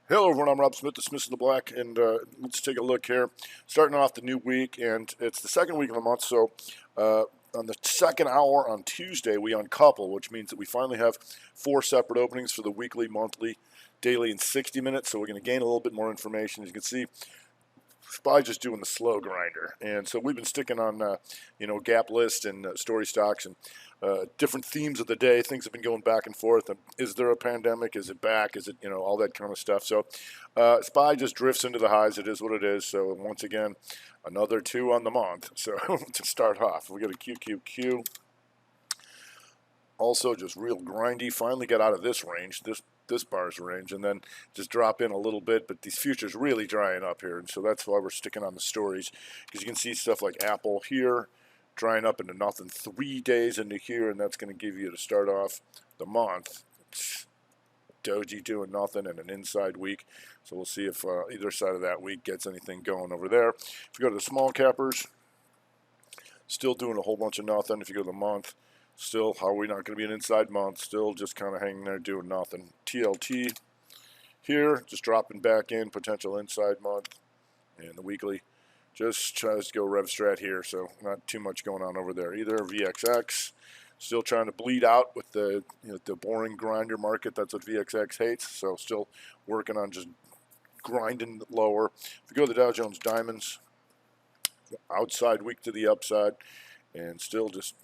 Hello everyone, I'm Rob Smith, the Smiths in the Black, and let's take a look here. Starting off the new week, and it's the second week of the month, so on the second hour on Tuesday, we uncouple, which means that we finally have 4 separate openings for the weekly, monthly, daily, and 60 minutes, so we're going to gain a little bit more information. As you can see, SPY just doing the slow grinder, and so we've been sticking on gap list and story stocks and different themes of the day. Things have been going back and forth. Is there a pandemic? Is it back? Is it all that kind of stuff? So SPY just drifts into the highs. It is what it is. So once again, another 2 on the month. So to start off, we got a QQQ. Also just real grindy. Finally got out of this range. This bar's range, and then just drop in a little bit, but these futures really drying up here, and so that's why we're sticking on the stories, because you can see stuff like Apple here drying up into nothing 3 days into here, and that's going to give you, to start off the month, Doji doing nothing and an inside week. So we'll see if either side of that week gets anything going over there. If you go to the small cappers, still doing a whole bunch of nothing. If you go to the month, still, how are we not going to be an inside month? Still just kind of hanging there doing nothing. TLT here, just dropping back in, potential inside month. And the weekly just tries to go rev strat here, so not too much going on over there either. VXX still trying to bleed out with the the boring grinder market. That's what VXX hates, so still working on just grinding lower. If you go to the Dow Jones Diamonds, outside week to the upside, and still just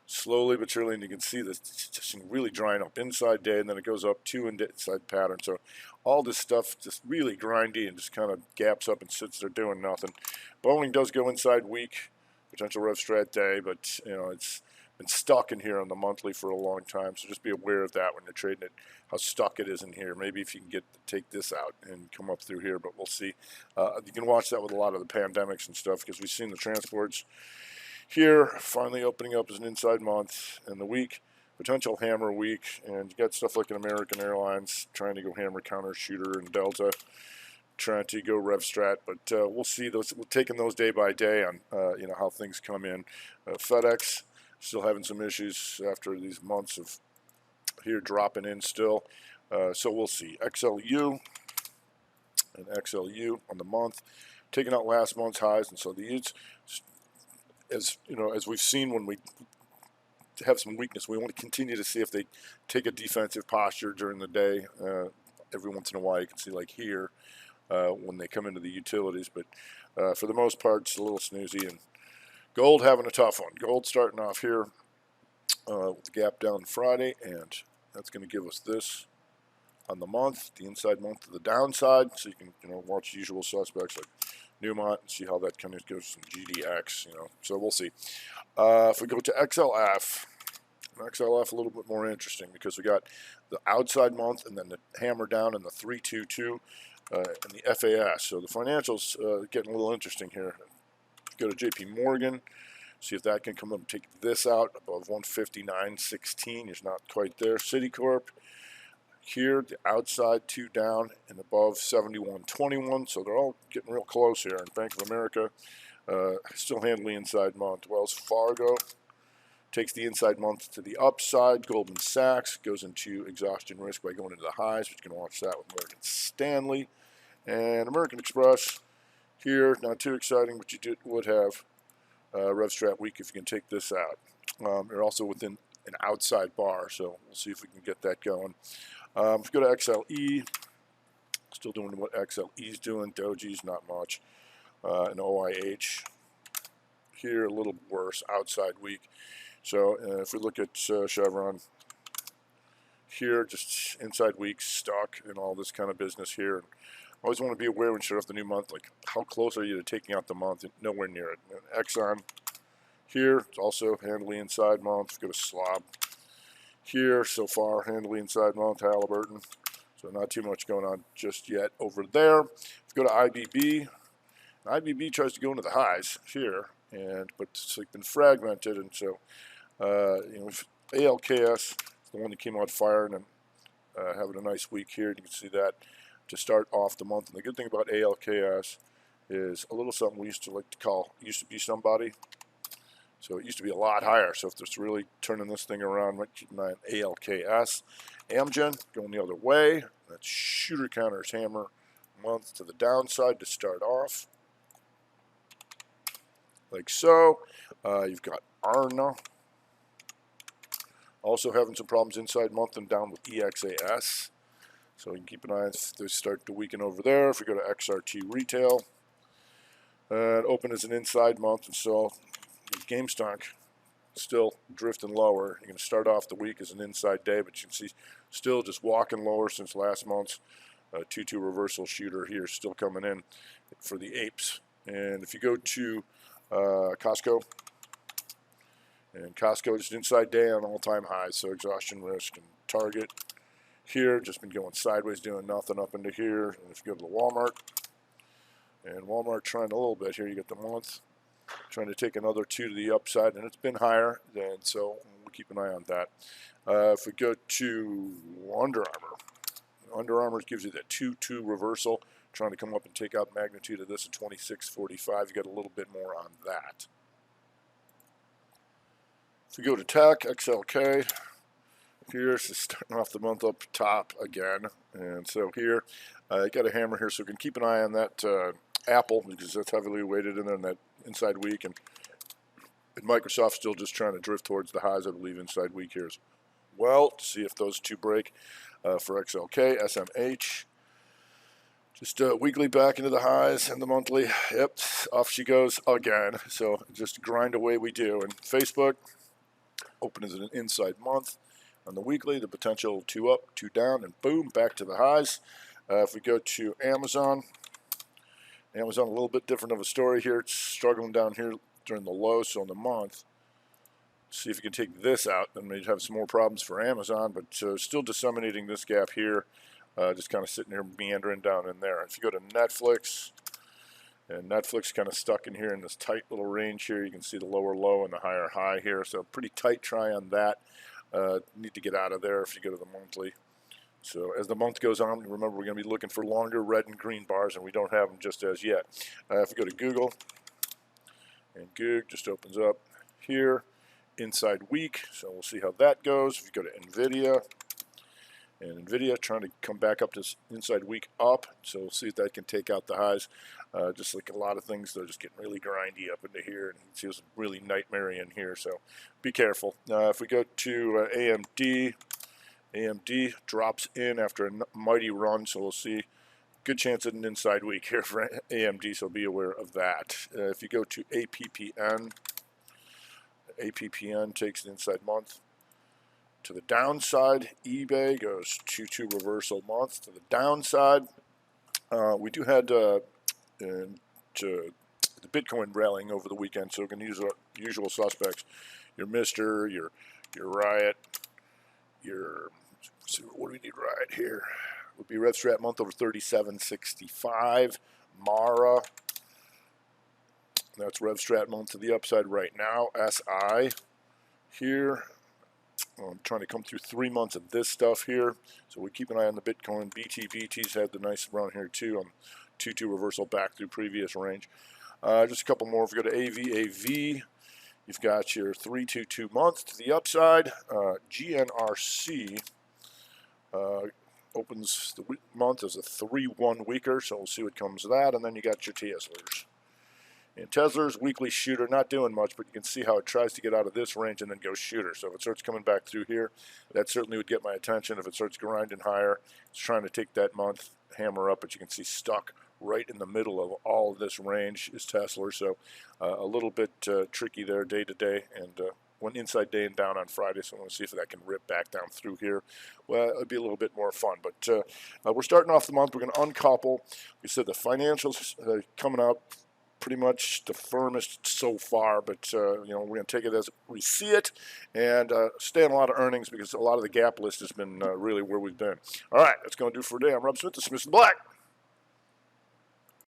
slowly but surely, and you can see this just really drying up inside day, and then it goes up 2 inside pattern. So all this stuff just really grindy and just kind of gaps up and sits there doing nothing. Boeing does go inside week, potential rev strat day, but it's been stuck in here on the monthly for a long time. So just be aware of that when you're trading it, how stuck it is in here. Maybe if you can take this out and come up through here, but we'll see. You can watch that with a lot of the pandemics and stuff, because we've seen the transports here finally opening up as an inside month, and the week, potential hammer week, and you got stuff like an American Airlines trying to go hammer counter shooter, and Delta trying to go rev strat, but we'll see those. We're taking those day by day on how things come in. FedEx still having some issues after these months of here dropping in still, so we'll see. XLU and XLU on the month, taking out last month's highs, and so these, as we've seen when we have some weakness, we want to continue to see if they take a defensive posture during the day. Every once in a while, you can see like here when they come into the utilities, but for the most part, it's a little snoozy. And gold having a tough one. Gold starting off here with the gap down Friday, and that's going to give us this on the month, the inside month to the downside. So you can watch usual suspects like Newmont and see how that kind of goes from GDX, so we'll see. If we go to XLF a little bit more interesting, because we got the outside month and then the hammer down in the 322 and the FAS. So the financials getting a little interesting here. Go to JP Morgan, see if that can come up and take this out above 159.16. It's not quite there. Citicorp here, the outside 2 down and above 71.21, so they're all getting real close here. And Bank of America still handling inside month. Wells Fargo takes the inside month to the upside. Goldman Sachs goes into exhaustion risk by going into the highs, but you can watch that with Morgan Stanley. And American Express here, not too exciting, but you would have rev strat week if you can take this out. You're also within an outside bar, so we'll see if we can get that going. If you go to XLE, still doing what XLE's doing. Doji's not much. And OIH here, a little worse, outside week. So if we look at Chevron here, just inside week, stuck in all this kind of business here. And always want to be aware when you start off the new month, like how close are you to taking out the month? Nowhere near it. And Exxon here, it's also handily inside month. If you go to Slob here, so far, handily inside month. Halliburton, so not too much going on just yet over there. If you go to IBB tries to go into the highs here, but it's like been fragmented, and so ALKS is the one that came out firing and having a nice week here. You can see that to start off the month. And the good thing about ALKS is a little something we used to like to call used to be somebody. So it used to be a lot higher. So if there's really turning this thing around, might keep an eye on ALKS. Amgen going the other way. That's shooter counters hammer month to the downside to start off, like so. You've got ARNA also having some problems inside month and down with EXAS. So you can keep an eye on if they start to weaken over there. If we go to XRT retail, open as an inside month, and so GameStop still drifting lower. You're going to start off the week as an inside day, but you can see still just walking lower since last month's 2-2 reversal shooter here, still coming in for the apes. And if you go to Costco, and Costco just inside day on all-time highs, so exhaustion risk. And Target here just been going sideways, doing nothing up into here. And if you go to the Walmart, and Walmart trying a little bit here, you get the month trying to take another 2 to the upside, and it's been higher, and so we'll keep an eye on that. If we go to Under Armour gives you that 2-2 reversal, trying to come up and take out magnitude of this at 26.45. You got a little bit more on that. If we go to Tech, XLK, here, this is starting off the month up top again, and so here, got a hammer here, so we can keep an eye on that Apple, because that's heavily weighted in there in that inside week, and Microsoft still just trying to drift towards the highs, I believe, inside week here as well, to see if those two break. For XLK, SMH, just weekly back into the highs, and the monthly, yep, off she goes again. So just grind away we do. And Facebook, open as an inside month. On the weekly, the potential 2 up, 2 down, and boom, back to the highs. If we go to Amazon a little bit different of a story here. It's struggling down here during the low, so in the month. See if you can take this out, then we'd have some more problems for Amazon, but still disseminating this gap here, just kind of sitting here meandering down in there. If you go to Netflix, and Netflix kind of stuck in here in this tight little range here, you can see the lower low and the higher high here, so pretty tight try on that. Need to get out of there if you go to the monthly. So as the month goes on, remember we're going to be looking for longer red and green bars, and we don't have them just as yet. If we go to Google, and Goog just opens up here. Inside week, so we'll see how that goes. If you go to NVIDIA, and NVIDIA trying to come back up this inside week up, so we'll see if that can take out the highs. Just like a lot of things, they're just getting really grindy up into here, and it feels really nightmare in here, so be careful. If we go to AMD drops in after a mighty run, so we'll see. Good chance at an inside week here for AMD, so be aware of that. If you go to APPN takes an inside month to the downside. eBay goes 2-2 reversal month to the downside. We do had the Bitcoin rallying over the weekend, so we can use our usual suspects. Your Mister, your Riot, your, let's see, what do we need right here? Would be RevStrat month over 37.65. Mara. That's RevStrat month to the upside right now. SI here. I'm trying to come through 3 months of this stuff here. So we keep an eye on the Bitcoin. BT's had the nice run here too on 2-2 reversal back through previous range. Just a couple more. If we go to AV, you've got your 3-2-2 month to the upside. GNRC opens the month as a 3-1 weaker. So we'll see what comes of that. And then you got your Teslers. And Tesla's weekly shooter, not doing much, but you can see how it tries to get out of this range and then go shooter. So if it starts coming back through here, that certainly would get my attention. If it starts grinding higher, it's trying to take that month, hammer up, but you can see stuck right in the middle of all of this range is Tesla. So a little bit tricky there day to day, and went inside day and down on Friday, so I want to see if that can rip back down through here. Well, it'd be a little bit more fun, but we're starting off the month. We're going to uncouple. We said the financials coming out pretty much the firmest so far, but you know, we're going to take it as we see it and stay on a lot of earnings because a lot of the gap list has been really where we've been. All right, that's going to do for today. I'm Rob Smith, the Smith and Black.